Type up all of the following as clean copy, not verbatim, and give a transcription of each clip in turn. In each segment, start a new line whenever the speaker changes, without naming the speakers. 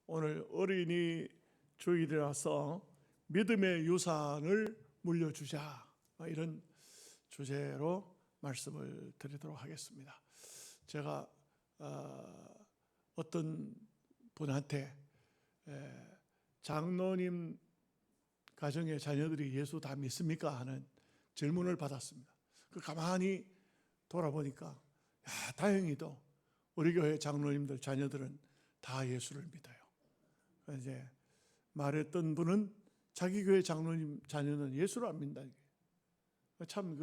오늘 어린이 주일이라서 믿음의 유산을 물려주자, 이런 주제로 말씀을 드리도록 하겠습니다. 제가 어떤 분한테 장로님 가정의 자녀들이 예수 다 믿습니까? 하는 질문을 받았습니다. 가만히 돌아보니까 다행히도 우리 교회 장로님들 자녀들은 다 예수를 믿어요. 이제 말했던 분은 자기 교회 장로님 자녀는 예수를 안 믿는다는 게 참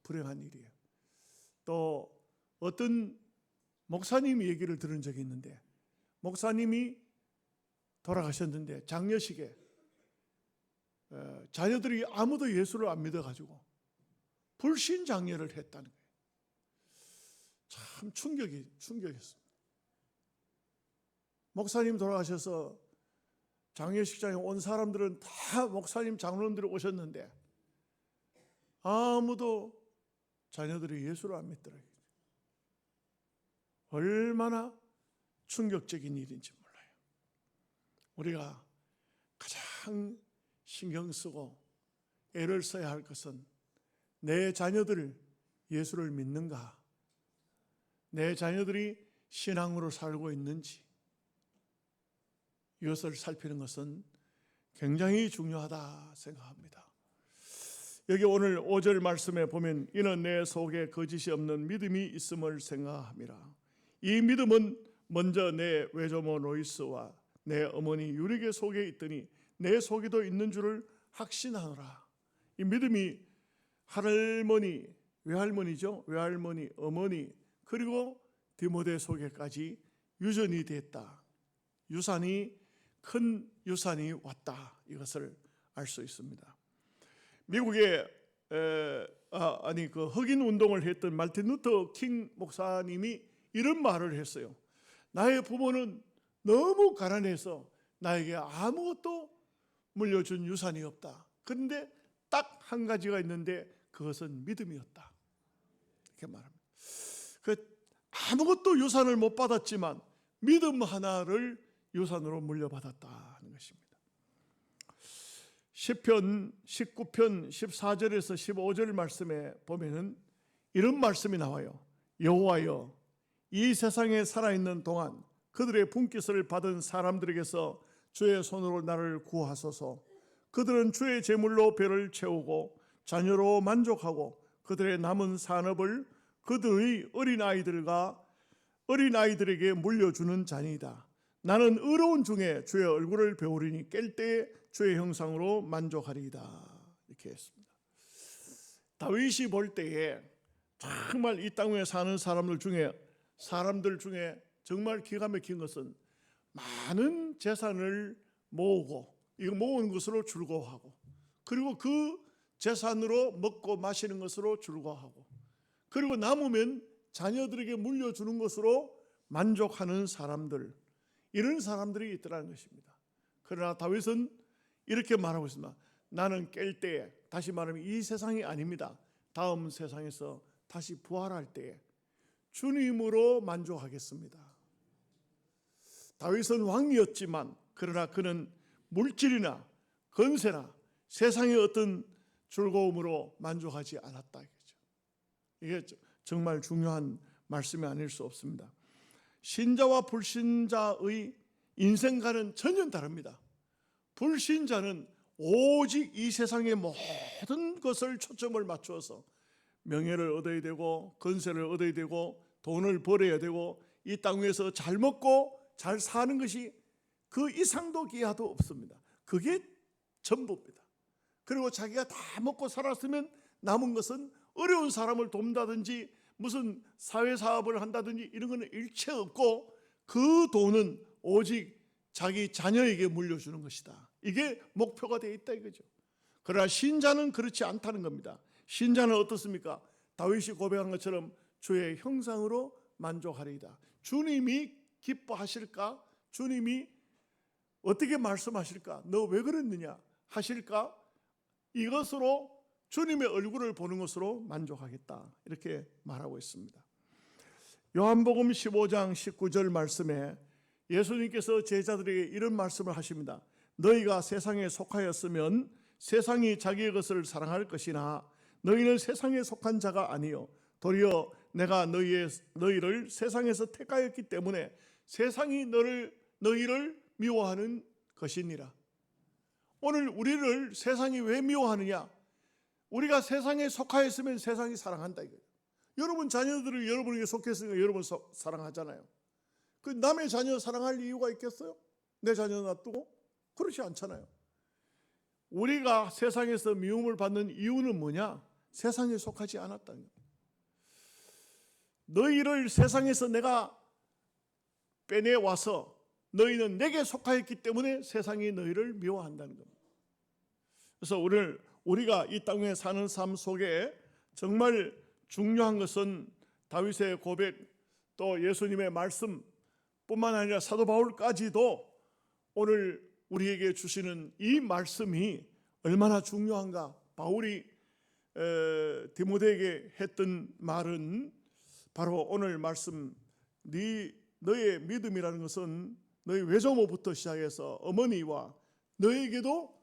불행한 일이에요. 또 어떤 목사님 얘기를 들은 적이 있는데, 목사님이 돌아가셨는데 장례식에 자녀들이 아무도 예수를 안 믿어가지고 불신 장례를 했다는 거예요. 참 충격이었습니다. 목사님 돌아가셔서 장례식장에 온 사람들은 다 목사님 장로님들이 오셨는데 아무도 자녀들이 예수를 안 믿더라고요. 얼마나 충격적인 일인지 몰라요. 우리가 가장 신경 쓰고 애를 써야 할 것은 내 자녀들 예수를 믿는가, 내 자녀들이 신앙으로 살고 있는지, 이것을 살피는 것은 굉장히 중요하다 생각합니다. 여기 오늘 5절 말씀에 보면 이는 내 속에 거짓이 없는 믿음이 있음을 생각함이라. 이 믿음은 먼저 내 외조모 로이스와 내 어머니 유리게 속에 있더니 내 속에도 있는 줄을 확신하노라. 이 믿음이 할머니, 외할머니죠. 외할머니, 어머니, 그리고 디모데 속에까지 유전이 됐다. 유산이, 큰 유산이 왔다. 이것을 알 수 있습니다. 미국에 흑인 운동을 했던 마틴 루터 킹 목사님이 이런 말을 했어요. 나의 부모는 너무 가난해서 나에게 아무것도 물려준 유산이 없다. 그런데 딱 한 가지가 있는데 그것은 믿음이었다. 이렇게 말합니다. 아무것도 유산을 못 받았지만 믿음 하나를 유산으로 물려받았다는 것입니다. 시편 19편 14절에서 15절 말씀에 보면은 이런 말씀이 나와요. 여호와여, 이 세상에 살아있는 동안 그들의 분깃을 받은 사람들에게서 주의 손으로 나를 구하소서. 그들은 주의 제물로 배를 채우고 자녀로 만족하고 그들의 남은 산업을 그들의 어린아이들에게 물려주는 자니이다. 나는 의로운 중에 주의 얼굴을 배우리니 깰 때에 주의 형상으로 만족하리이다. 이렇게 했습니다. 다윗이 볼 때에 정말 이 땅 위에 사는 사람들 중에 정말 기가 막힌 것은 많은 재산을 모으고 이거 모은 것으로 즐거워하고, 그리고 그 재산으로 먹고 마시는 것으로 즐거워하고, 그리고 남으면 자녀들에게 물려주는 것으로 만족하는 사람들, 이런 사람들이 있더라는 것입니다. 그러나 다윗은 이렇게 말하고 있습니다. 나는 깰 때에, 다시 말하면 이 세상이 아닙니다. 다음 세상에서 다시 부활할 때에 주님으로 만족하겠습니다. 다윗은 왕이었지만 그러나 그는 물질이나 건세나 세상의 어떤 즐거움으로 만족하지 않았다. 이게 정말 중요한 말씀이 아닐 수 없습니다. 신자와 불신자의 인생과는 전혀 다릅니다. 불신자는 오직 이 세상의 모든 것을 초점을 맞추어서 명예를 얻어야 되고 건세를 얻어야 되고 돈을 벌어야 되고 이 땅 위에서 잘 먹고 잘 사는 것이 그 이상도 기하도 없습니다. 그게 전부입니다. 그리고 자기가 다 먹고 살았으면 남은 것은 어려운 사람을 돕는다든지 무슨 사회사업을 한다든지 이런 거는 일체 없고 그 돈은 오직 자기 자녀에게 물려주는 것이다. 이게 목표가 되어 있다 이거죠. 그러나 신자는 그렇지 않다는 겁니다. 신자는 어떻습니까? 다윗이 고백한 것처럼 주의 형상으로 만족하리이다. 주님이 기뻐하실까? 주님이 어떻게 말씀하실까? 너 왜 그랬느냐? 하실까? 이것으로 주님의 얼굴을 보는 것으로 만족하겠다. 이렇게 말하고 있습니다. 요한복음 15장 19절 말씀에 예수님께서 제자들에게 이런 말씀을 하십니다. 너희가 세상에 속하였으면 세상이 자기의 것을 사랑할 것이나 너희는 세상에 속한 자가 아니요 도리어 내가 너희를 세상에서 택하였기 때문에 세상이 너희를 미워하는 것이니라. 오늘 우리를 세상이 왜 미워하느냐? 우리가 세상에 속하였으면 세상이 사랑한다 이거예요. 여러분 자녀들을 여러분에게 속했으니까 여러분 사랑하잖아요. 그 남의 자녀 사랑할 이유가 있겠어요? 내 자녀 놔두고? 그렇지 않잖아요. 우리가 세상에서 미움을 받는 이유는 뭐냐? 세상에 속하지 않았다는 거예요. 너희를 세상에서 내가 빼내와서 너희는 내게 속하였기 때문에 세상이 너희를 미워한다는 겁니다. 그래서 오늘 우리가 이 땅에 사는 삶 속에 정말 중요한 것은 다윗의 고백, 또 예수님의 말씀뿐만 아니라 사도 바울까지도 오늘 우리에게 주시는 이 말씀이 얼마나 중요한가. 바울이 디모데에게 했던 말은 바로 오늘 말씀, 너의 믿음이라는 것은 너희 외조모부터 시작해서 어머니와 너에게도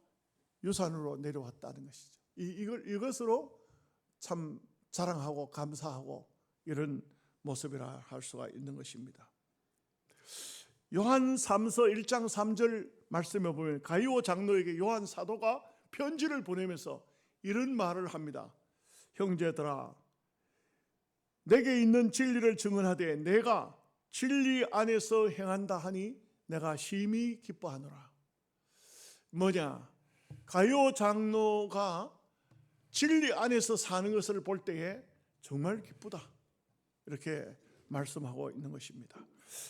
유산으로 내려왔다는 것이죠. 이것으로 참 자랑하고 감사하고 이런 모습이라 할 수가 있는 것입니다. 요한 3서 1장 3절 말씀에 보면 가이오 장로에게 요한 사도가 편지를 보내면서 이런 말을 합니다. 형제들아, 내게 있는 진리를 증언하되 내가 진리 안에서 행한다 하니 내가 심히 기뻐하노라. 뭐냐? 가이오 장로가 진리 안에서 사는 것을 볼 때에 정말 기쁘다, 이렇게 말씀하고 있는 것입니다.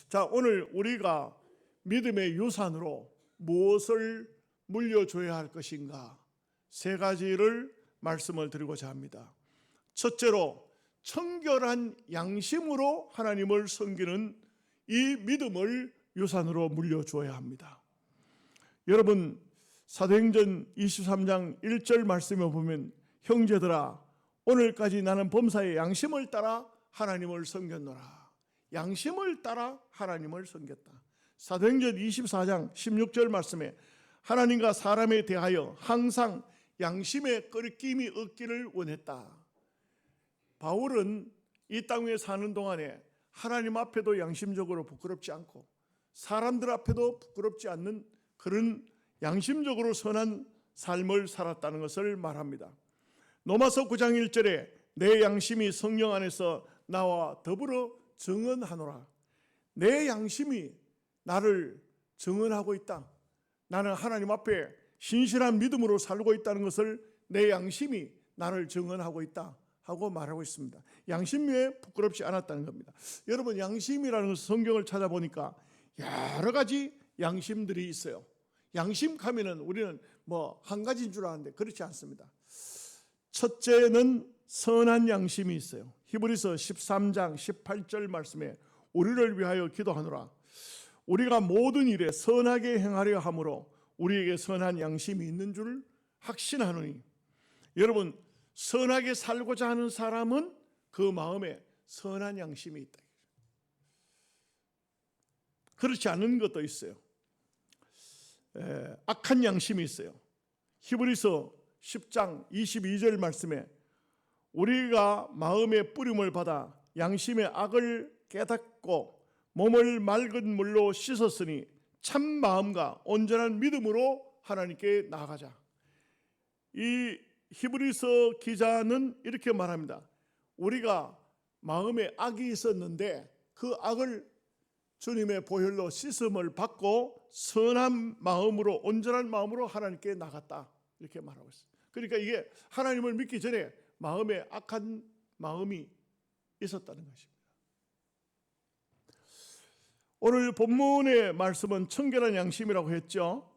자, 오늘 우리가 믿음의 유산으로 무엇을 물려줘야 할 것인가? 세 가지를 말씀을 드리고자 합니다. 첫째로 청결한 양심으로 하나님을 섬기는 이 믿음을 유산으로 물려줘야 합니다. 여러분, 사도행전 23장 1절 말씀에 보면 형제들아, 오늘까지 나는 범사의 양심을 따라 하나님을 섬겼노라. 양심을 따라 하나님을 섬겼다. 사도행전 24장 16절 말씀에 하나님과 사람에 대하여 항상 양심의 끄러낌이 없기를 원했다. 바울은 이 땅에 사는 동안에 하나님 앞에도 양심적으로 부끄럽지 않고 사람들 앞에도 부끄럽지 않는 그런 양심적으로 선한 삶을 살았다는 것을 말합니다. 로마서 9장 1절에 내 양심이 성령 안에서 나와 더불어 증언하노라. 내 양심이 나를 증언하고 있다. 나는 하나님 앞에 신실한 믿음으로 살고 있다는 것을 내 양심이 나를 증언하고 있다 하고 말하고 있습니다. 양심 외에 부끄럽지 않았다는 겁니다. 여러분, 양심이라는 것은 성경을 찾아보니까 여러 가지 양심들이 있어요. 양심하면은 우리는 뭐 한 가지인 줄 아는데 그렇지 않습니다. 첫째는 선한 양심이 있어요. 히브리서 13장 18절 말씀에 우리를 위하여 기도하노라. 우리가 모든 일에 선하게 행하려 함으로 우리에게 선한 양심이 있는 줄 확신하노니. 여러분, 선하게 살고자 하는 사람은 그 마음에 선한 양심이 있다. 그렇지 않은 것도 있어요. 악한 양심이 있어요. 히브리서 10장 22절 말씀에 우리가 마음의 뿌림을 받아 양심의 악을 깨닫고 몸을 맑은 물로 씻었으니 참 마음과 온전한 믿음으로 하나님께 나아가자. 이 히브리서 기자는 이렇게 말합니다. 우리가 마음에 악이 있었는데 그 악을 주님의 보혈로 씻음을 받고 선한 마음으로, 온전한 마음으로 하나님께 나갔다, 이렇게 말하고 있어요. 그러니까 이게 하나님을 믿기 전에 마음에 악한 마음이 있었다는 것입니다. 오늘 본문의 말씀은 청결한 양심이라고 했죠.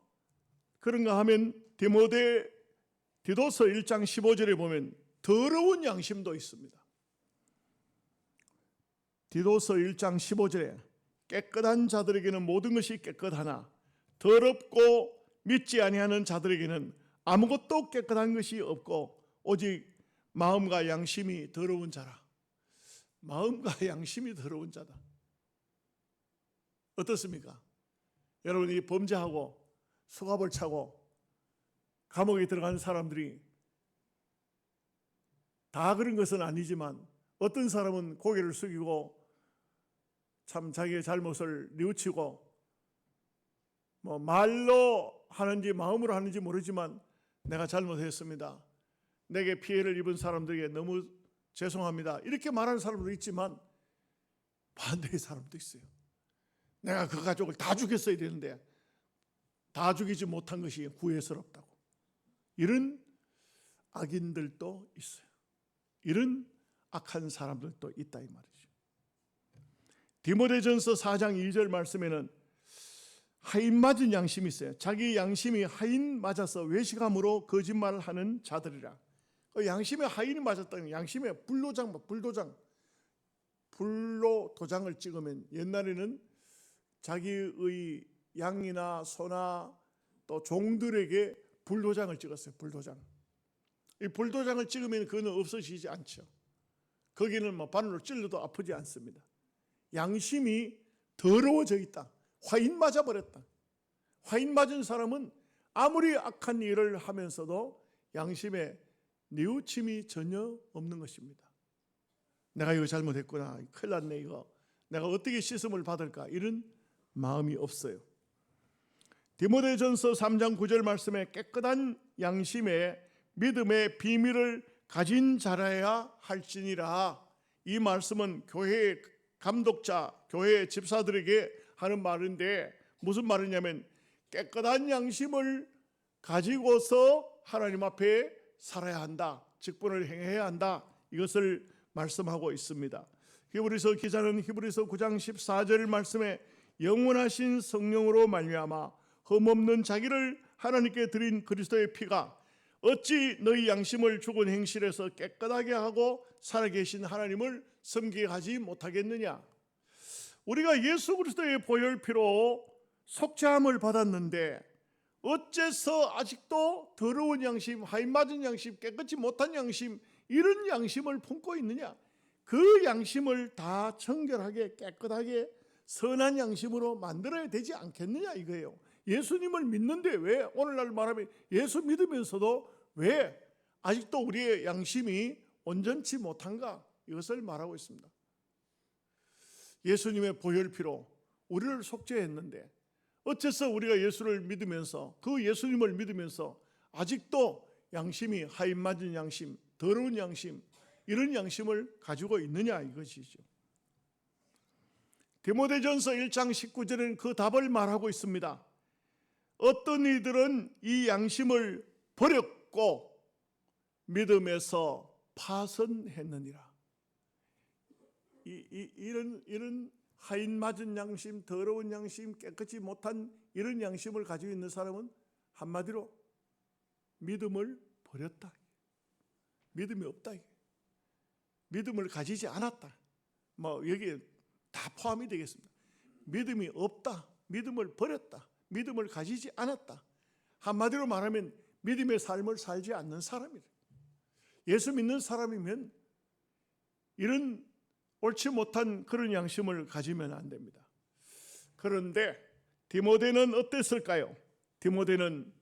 그런가 하면 디도서 1장 15절에 보면 더러운 양심도 있습니다. 디도서 1장 15절에 깨끗한 자들에게는 모든 것이 깨끗하나 더럽고 믿지 아니하는 자들에게는 아무것도 깨끗한 것이 없고 오직 마음과 양심이 더러운 자라. 마음과 양심이 더러운 자다. 어떻습니까? 여러분이 범죄하고 수갑을 차고 감옥에 들어간 사람들이 다 그런 것은 아니지만 어떤 사람은 고개를 숙이고 참 자기의 잘못을 뉘우치고 말로 하는지 마음으로 하는지 모르지만 내가 잘못했습니다. 내게 피해를 입은 사람들에게 너무 죄송합니다. 이렇게 말하는 사람도 있지만 반대의 사람도 있어요. 내가 그 가족을 다 죽였어야 되는데 다 죽이지 못한 것이 후회스럽다고. 이런 악인들도 있어요. 이런 악한 사람들도 있다 이 말이죠. 디모데전서 4장 2절 말씀에는 하인 맞은 양심이 있어요. 자기 양심이 하인 맞아서 외식함으로 거짓말을 하는 자들이라. 양심에 하인이 맞았다는 양심에 불로 도장을 찍으면 옛날에는 자기의 양이나 소나 또 종들에게 불도장을 찍었어요. 불도장. 이 불도장을 찍으면 그거는 없어지지 않죠. 거기는 바늘로 찔러도 아프지 않습니다. 양심이 더러워져 있다. 화인 맞아버렸다. 화인 맞은 사람은 아무리 악한 일을 하면서도 양심에 뉘우침이 전혀 없는 것입니다. 내가 이거 잘못했구나. 큰일 났네 이거. 내가 어떻게 씻음을 받을까. 이런 마음이 없어요. 디모데전서 3장 9절 말씀에 깨끗한 양심에 믿음의 비밀을 가진 자라야 할지니라. 이 말씀은 교회 감독자, 교회 집사들에게 하는 말인데 무슨 말이냐면 깨끗한 양심을 가지고서 하나님 앞에 살아야 한다. 직분을 행해야 한다. 이것을 말씀하고 있습니다. 히브리서 기자는 히브리서 9장 14절 말씀에 영원하신 성령으로 말미암아 흠없는 자기를 하나님께 드린 그리스도의 피가 어찌 너희 양심을 죽은 행실에서 깨끗하게 하고 살아계신 하나님을 섬기게 하지 못하겠느냐. 우리가 예수 그리스도의 보혈피로 속죄함을 받았는데 어째서 아직도 더러운 양심, 하인 맞은 양심, 깨끗이 못한 양심, 이런 양심을 품고 있느냐. 그 양심을 다 청결하게 깨끗하게 선한 양심으로 만들어야 되지 않겠느냐 이거예요. 예수님을 믿는데 왜 오늘날 말하면 예수 믿으면서도 왜 아직도 우리의 양심이 온전치 못한가, 이것을 말하고 있습니다. 예수님의 보혈피로 우리를 속죄했는데 어째서 우리가 예수를 믿으면서 그 예수님을 믿으면서 아직도 양심이 하인 맞은 양심, 더러운 양심, 이런 양심을 가지고 있느냐 이것이죠. 디모데전서 1장 19절에는 그 답을 말하고 있습니다. 어떤 이들은 이 양심을 버렸고 믿음에서 파선했느니라. 이런 하인 맞은 양심, 더러운 양심, 깨끗이 못한 이런 양심을 가지고 있는 사람은 한마디로 믿음을 버렸다. 믿음이 없다. 믿음을 가지지 않았다. 여기에 다 포함이 되겠습니다. 믿음이 없다. 믿음을 버렸다. 믿음을 가지지 않았다. 한마디로 말하면 믿음의 삶을 살지 않는 사람이다. 예수 믿는 사람이면 이런 옳지 못한 그런 양심을 가지면 안 됩니다. 그런데 디모데는 어땠을까요? 디모데는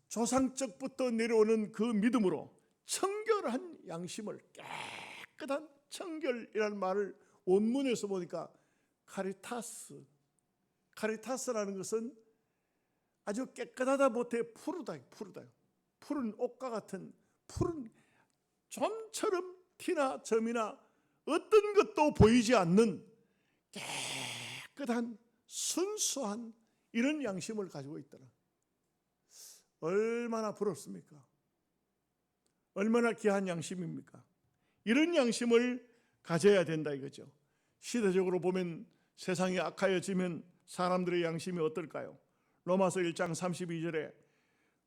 조상적부터 내려오는 그 믿음으로 청결한 양심을, 깨끗한 청결이라는 말을 원문에서 보니까 카리타스라는 것은 아주 깨끗하다 못해 푸르다. 푸른 옷과 같은 푸른 점처럼 티나 점이나 어떤 것도 보이지 않는 깨끗한 순수한 이런 양심을 가지고 있더라. 얼마나 부럽습니까? 얼마나 귀한 양심입니까? 이런 양심을 가져야 된다 이거죠. 시대적으로 보면 세상이 악하여지면 사람들의 양심이 어떨까요? 로마서 1장 32절에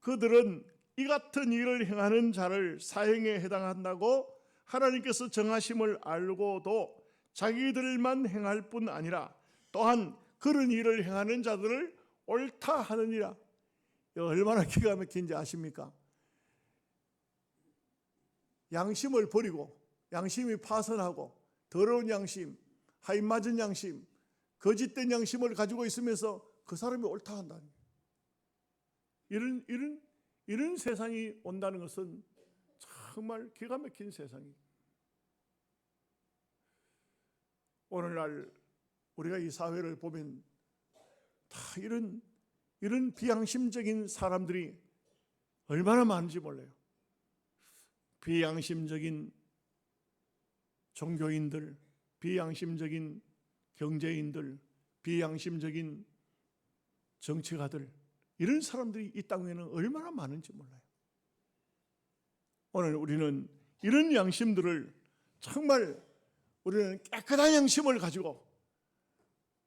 그들은 이 같은 일을 행하는 자를 사형에 해당한다고 하나님께서 정하심을 알고도 자기들만 행할 뿐 아니라 또한 그런 일을 행하는 자들을 옳다 하느니라. 얼마나 기가 막힌지 아십니까? 양심을 버리고 양심이 파선하고 더러운 양심, 하인 맞은 양심, 거짓된 양심을 가지고 있으면서 그 사람이 옳다 한다는 거예요. 이런 세상이 온다는 것은 정말 기가 막힌 세상이에요. 오늘날 우리가 이 사회를 보면 다 이런 비양심적인 사람들이 얼마나 많은지 몰라요. 비양심적인 종교인들, 비양심적인 경제인들, 비양심적인 정치가들, 이런 사람들이 이 땅 위에는 얼마나 많은지 몰라요. 오늘 우리는 이런 양심들을 정말 우리는 깨끗한 양심을 가지고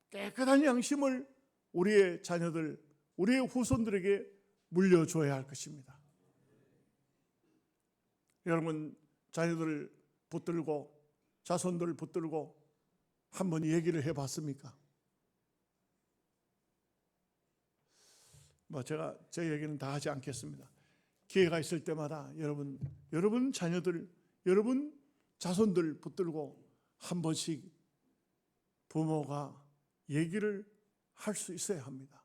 깨끗한 양심을 우리의 자녀들, 우리의 후손들에게 물려줘야 할 것입니다. 여러분 자녀들을 붙들고 자손들을 붙들고 한번 얘기를 해봤습니까? 제가 제 얘기는 다 하지 않겠습니다. 기회가 있을 때마다 여러분 자녀들, 여러분 자손들 붙들고 한 번씩 부모가 얘기를 할 수 있어야 합니다.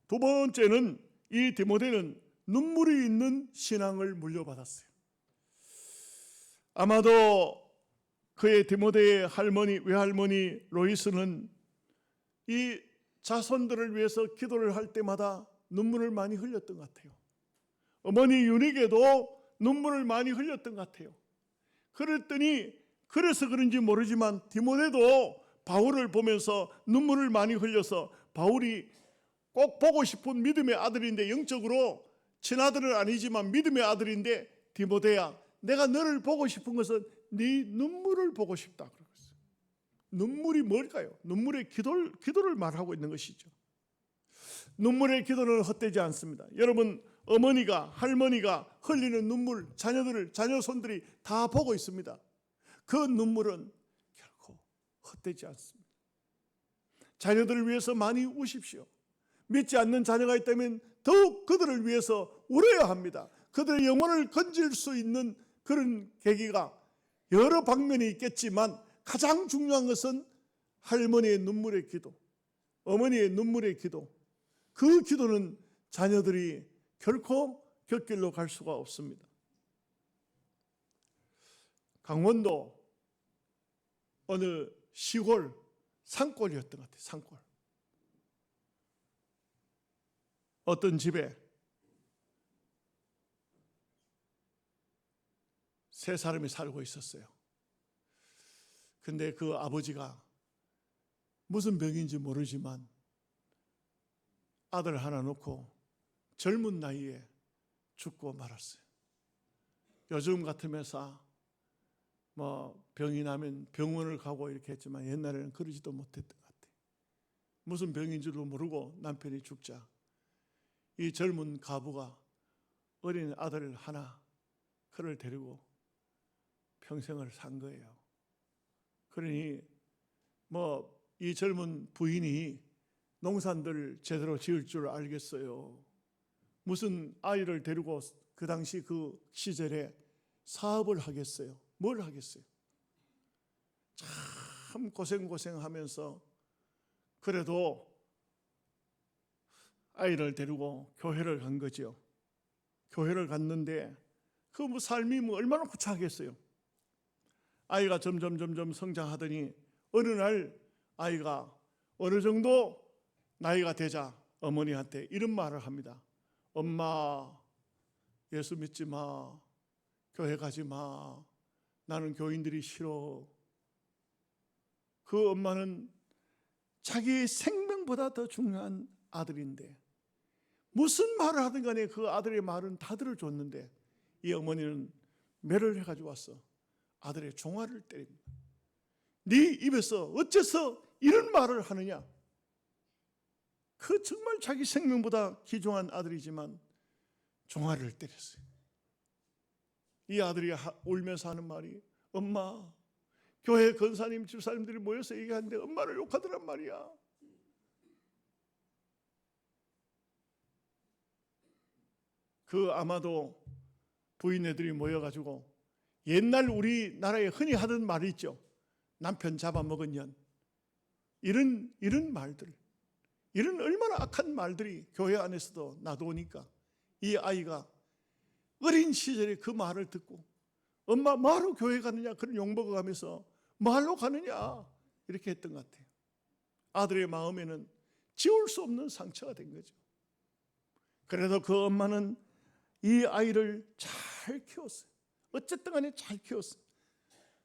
두 번째는 이 디모데는 눈물이 있는 신앙을 물려받았어요. 아마도 그의 디모데의 외할머니 로이스는 이 자손들을 위해서 기도를 할 때마다 눈물을 많이 흘렸던 것 같아요. 어머니 유닉에도 눈물을 많이 흘렸던 것 같아요. 그래서 그런지 모르지만 디모데도 바울을 보면서 눈물을 많이 흘려서 바울이 꼭 보고 싶은 믿음의 아들인데, 영적으로 친아들은 아니지만 믿음의 아들인데, 디모데야 내가 너를 보고 싶은 것은 네 눈물을 보고 싶다 그랬어요. 눈물이 뭘까요? 눈물의 기도를 말하고 있는 것이죠. 눈물의 기도는 헛되지 않습니다. 여러분 어머니가 할머니가 흘리는 눈물 자녀 손들이 다 보고 있습니다. 그 눈물은 결코 헛되지 않습니다. 자녀들을 위해서 많이 우십시오. 믿지 않는 자녀가 있다면 더욱 그들을 위해서 울어야 합니다. 그들의 영혼을 건질 수 있는 그런 계기가 여러 방면이 있겠지만 가장 중요한 것은 할머니의 눈물의 기도, 어머니의 눈물의 기도. 그 기도는 자녀들이 결코 곁길로 갈 수가 없습니다. 강원도 어느 시골 산골이었던 것 같아요. 산골. 어떤 집에 세 사람이 살고 있었어요. 근데 그 아버지가 무슨 병인지 모르지만 아들 하나 놓고 젊은 나이에 죽고 말았어요. 요즘 같으면 병이 나면 병원을 가고 이렇게 했지만 옛날에는 그러지도 못했던 것 같아요. 무슨 병인지도 모르고 남편이 죽자 이 젊은 가부가 어린 아들 하나, 그를 데리고 평생을 산 거예요. 그러니 이 젊은 부인이 농산들 제대로 지을 줄 알겠어요. 무슨 아이를 데리고 그 당시 그 시절에 사업을 하겠어요. 뭘 하겠어요? 참 고생하면서 그래도 아이를 데리고 교회를 간 거죠. 교회를 갔는데 그 삶이 얼마나 구차하겠어요. 아이가 점점 성장하더니 어느 날 아이가 어느 정도 나이가 되자 어머니한테 이런 말을 합니다. 엄마, 예수 믿지 마. 교회 가지 마. 나는 교인들이 싫어. 그 엄마는 자기 생명보다 더 중요한 아들인데 무슨 말을 하든 간에 그 아들의 말은 다 들어줬는데 이 어머니는 매를 해가지고 왔어. 아들의 종아리를 때립니다. 네 입에서 어째서 이런 말을 하느냐. 그 정말 자기 생명보다 귀중한 아들이지만 종아리를 때렸어요. 이 아들이 울면서 하는 말이, 엄마, 교회 권사님 집사님들이 모여서 얘기하는데 엄마를 욕하더란 말이야. 그 아마도 부인네들이 모여가지고 옛날 우리나라에 흔히 하던 말이 있죠. 남편 잡아먹은 년. 이런 말들. 이런 얼마나 악한 말들이 교회 안에서도 나도니까 이 아이가 어린 시절에 그 말을 듣고 엄마 뭐하러 교회 가느냐 그런 욕먹어 가면서 뭐하러 가느냐 이렇게 했던 것 같아요. 아들의 마음에는 지울 수 없는 상처가 된 거죠. 그래도 그 엄마는 이 아이를 잘 키웠어요. 어쨌든 간에 잘 키웠어요.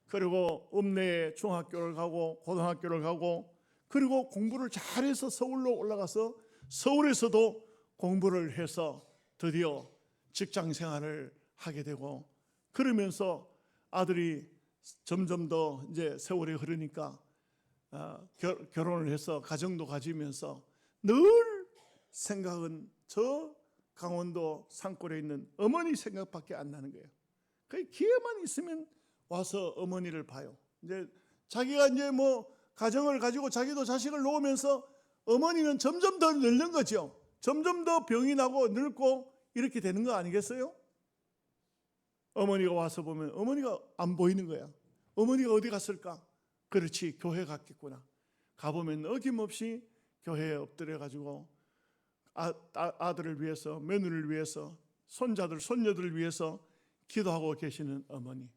그리고 읍내에 중학교를 가고 고등학교를 가고 그리고 공부를 잘해서 서울로 올라가서 서울에서도 공부를 해서 드디어 직장 생활을 하게 되고 그러면서 아들이 점점 더 이제 세월이 흐르니까 결혼을 해서 가정도 가지면서 늘 생각은 저 강원도 산골에 있는 어머니 생각밖에 안 나는 거예요. 그 기회만 있으면 와서 어머니를 봐요. 이제 자기가 이제 뭐 가정을 가지고 자기도 자식을 놓으면서 어머니는 점점 더 늙는 거죠. 점점 더 병이 나고 늙고 이렇게 되는 거 아니겠어요? 어머니가 와서 보면 어머니가 안 보이는 거야. 어머니가 어디 갔을까? 그렇지, 교회 갔겠구나. 가보면 어김없이 교회에 엎드려 가지고 아들을 위해서, 며느리를 위해서, 손자들, 손녀들을 위해서 기도하고 계시는 어머니.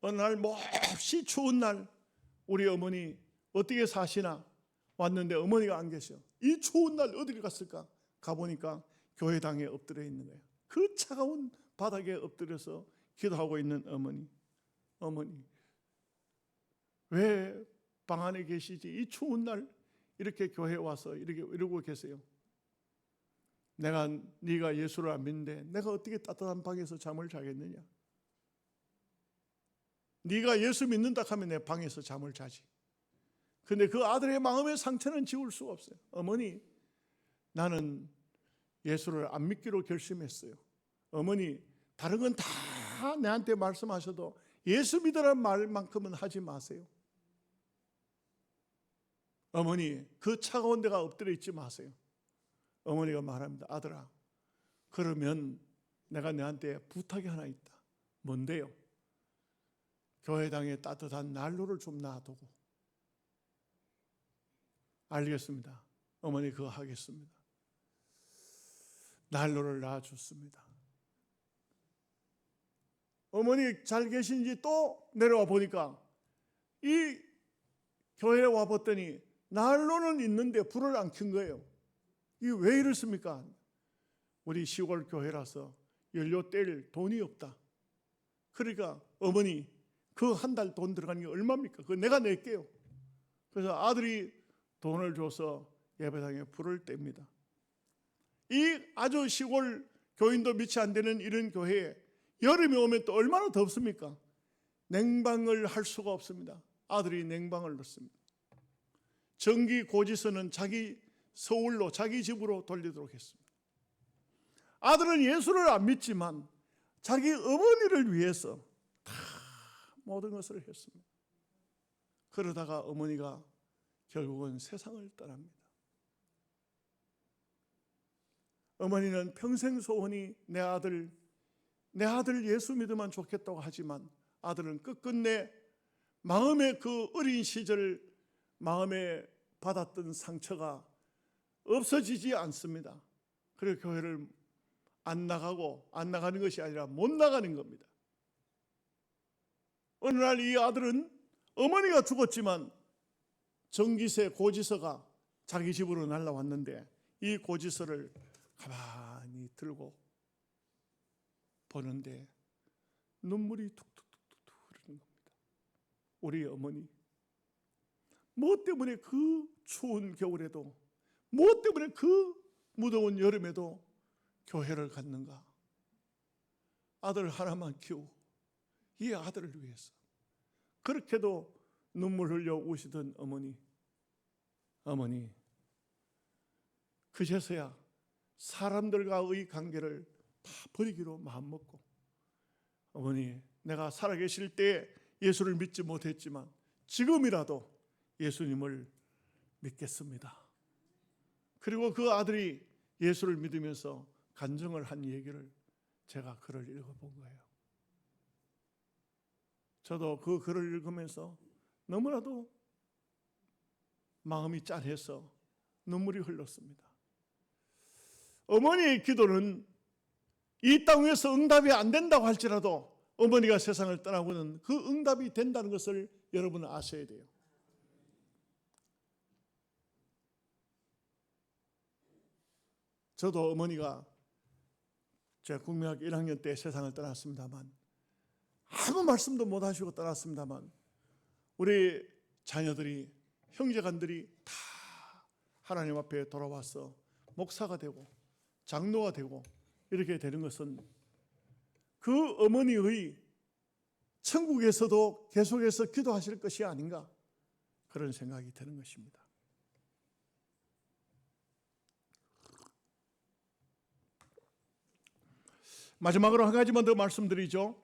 어느 날 몹시 추운 날 우리 어머니 어떻게 사시나 왔는데 어머니가 안 계셔. 이 추운 날 어디를 갔을까? 가보니까 교회당에 엎드려 있는 거예요. 그 차가운 바닥에 엎드려서 기도하고 있는 어머니. 어머니 왜 방 안에 계시지? 이 추운 날 이렇게 교회에 와서 이러고 계세요. 네가 예수를 안 믿는데 내가 어떻게 따뜻한 방에서 잠을 자겠느냐? 네가 예수 믿는다 하면 내 방에서 잠을 자지. 근데 그 아들의 마음의 상처는 지울 수가 없어요. 어머니, 나는 예수를 안 믿기로 결심했어요. 어머니, 다른 건 다 내한테 말씀하셔도 예수 믿으라는 말만큼은 하지 마세요. 어머니, 그 차가운 데가 엎드려 있지 마세요. 어머니가 말합니다. 아들아, 그러면 내가 너한테 부탁이 하나 있다. 뭔데요? 교회당에 따뜻한 난로를 좀 놔두고. 알겠습니다. 어머니 그거 하겠습니다. 난로를 놔줬습니다. 어머니 잘 계신지 또 내려와 보니까 이 교회에 와봤더니 난로는 있는데 불을 안 켠 거예요. 이게 왜 이렇습니까? 우리 시골 교회라서 연료 뗄 돈이 없다. 그러니까 어머니 그 한 달 돈 들어가는 게 얼마입니까? 그거 내가 낼게요. 그래서 아들이 돈을 줘서 예배당에 불을 뗍니다. 이 아주 시골 교인도 미치 안 되는 이런 교회에 여름이 오면 또 얼마나 덥습니까? 냉방을 할 수가 없습니다. 아들이 냉방을 넣습니다. 전기 고지서는 자기 서울로 자기 집으로 돌리도록 했습니다. 아들은 예수를 안 믿지만 자기 어머니를 위해서 다 모든 것을 했습니다. 그러다가 어머니가 결국은 세상을 떠납니다. 어머니는 평생 소원이 내 아들 예수 믿으면 좋겠다고 하지만 아들은 끝끝내 마음의 그 어린 시절 마음에 받았던 상처가 없어지지 않습니다. 그래서 교회를 안 나가는 것이 아니라 못 나가는 겁니다. 어느 날 이 아들은 어머니가 죽었지만 전기세 고지서가 자기 집으로 날라왔는데 이 고지서를 가만히 들고 보는데 눈물이 툭툭툭툭 흐르는 겁니다. 우리 어머니 뭐 때문에 그 추운 겨울에도 뭐 때문에 그 무더운 여름에도 교회를 갔는가? 아들 하나만 키우고 이 아들을 위해서 그렇게도 눈물 흘려 우시던 어머니 그제서야 사람들과의 관계를 다 버리기로 마음먹고 어머니 내가 살아계실 때 예수를 믿지 못했지만 지금이라도 예수님을 믿겠습니다. 그리고 그 아들이 예수를 믿으면서 간증을 한 얘기를 제가 글을 읽어본 거예요. 저도 그 글을 읽으면서 너무나도 마음이 짠해서 눈물이 흘렀습니다. 어머니의 기도는 이 땅 위에서 응답이 안 된다고 할지라도 어머니가 세상을 떠나고는 그 응답이 된다는 것을 여러분은 아셔야 돼요. 저도 어머니가 제가 국민학교 1학년 때 세상을 떠났습니다만 아무 말씀도 못 하시고 떠났습니다만 우리 자녀들이 형제간들이 다 하나님 앞에 돌아와서 목사가 되고 장로가 되고 이렇게 되는 것은 그 어머니의 천국에서도 계속해서 기도하실 것이 아닌가 그런 생각이 드는 것입니다. 마지막으로 한 가지만 더 말씀드리죠.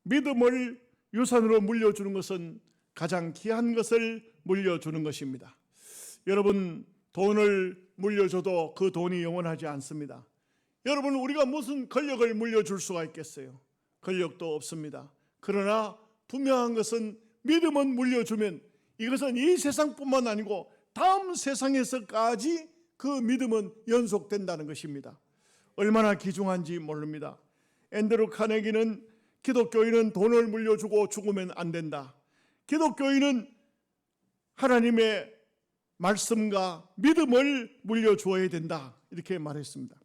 믿음을 유산으로 물려주는 것은 가장 귀한 것을 물려주는 것입니다. 여러분, 돈을 물려줘도 그 돈이 영원하지 않습니다. 여러분, 우리가 무슨 권력을 물려줄 수가 있겠어요? 권력도 없습니다. 그러나 분명한 것은 믿음은 물려주면 이것은 이 세상뿐만 아니고 다음 세상에서까지 그 믿음은 연속된다는 것입니다. 얼마나 귀중한지 모릅니다. 앤드루 카네기는 기독교인은 돈을 물려주고 죽으면 안 된다. 기독교인은 하나님의 말씀과 믿음을 물려주어야 된다. 이렇게 말했습니다.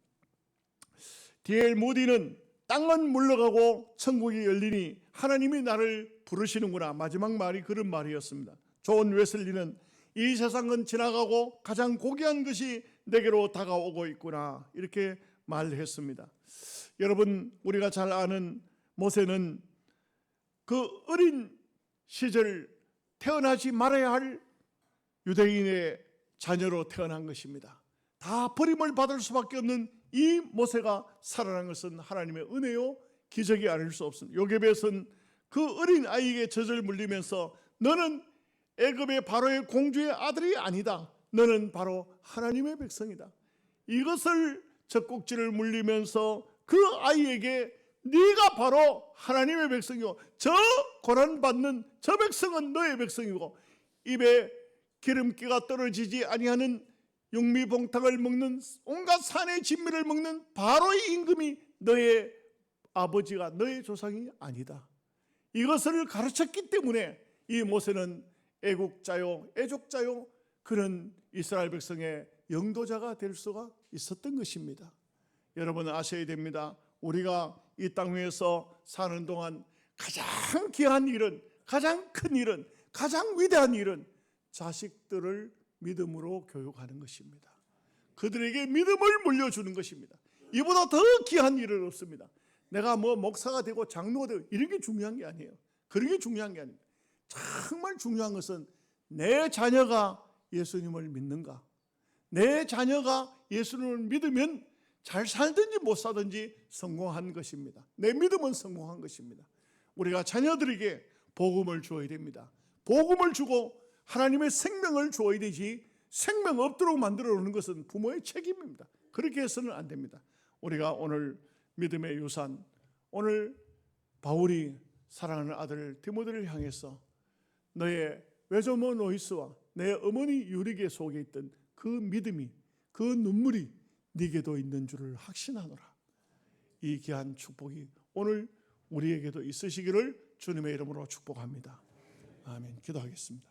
D.L. 무디는 땅은 물러가고 천국이 열리니 하나님이 나를 부르시는구나. 마지막 말이 그런 말이었습니다. 존 웨슬리는 이 세상은 지나가고 가장 고귀한 것이 내게로 다가오고 있구나. 이렇게 말했습니다. 여러분, 우리가 잘 아는 모세는 그 어린 시절 태어나지 말아야 할 유대인의 자녀로 태어난 것입니다. 다 버림을 받을 수밖에 없는 이 모세가 살아난 것은 하나님의 은혜요 기적이 아닐 수 없습니다. 요괴벳은 그 어린 아이에게 젖을 물리면서 너는 애굽의 바로의 공주의 아들이 아니다. 너는 바로 하나님의 백성이다. 이것을 젖꼭지를 물리면서 그 아이에게 네가 바로 하나님의 백성이고 저 고난받는 저 백성은 너의 백성이고 입에 기름기가 떨어지지 아니하는 육미봉탕을 먹는 온갖 산의 진미를 먹는 바로의 임금이 너의 아버지가 너의 조상이 아니다. 이것을 가르쳤기 때문에 이 모세는 애국자요 애족자요 그런 이스라엘 백성의 영도자가 될 수가 있었던 것입니다. 여러분 아셔야 됩니다. 우리가 이 땅 위에서 사는 동안 가장 귀한 일은, 가장 큰 일은, 가장 위대한 일은 자식들을 믿음으로 교육하는 것입니다. 그들에게 믿음을 물려주는 것입니다. 이보다 더 귀한 일은 없습니다. 내가 뭐 목사가 되고 장로가 되고 이런 게 중요한 게 아니에요. 그런 게 중요한 게 아닙니다. 정말 중요한 것은 내 자녀가 예수님을 믿는가? 내 자녀가 예수님을 믿으면 잘 살든지 못 살든지 성공한 것입니다. 내 믿음은 성공한 것입니다. 우리가 자녀들에게 복음을 주어야 됩니다. 복음을 주고 하나님의 생명을 주어야 되지 생명 없도록 만들어 놓는 것은 부모의 책임입니다. 그렇게 해서는 안 됩니다. 우리가 오늘 믿음의 유산, 오늘 바울이 사랑하는 아들 디모데를 향해서 너의 외조모 노이스와 내 어머니 유리게 속에 있던 그 믿음이, 그 눈물이 네게도 있는 줄을 확신하노라. 이 귀한 축복이 오늘 우리에게도 있으시기를 주님의 이름으로 축복합니다. 아멘. 기도하겠습니다.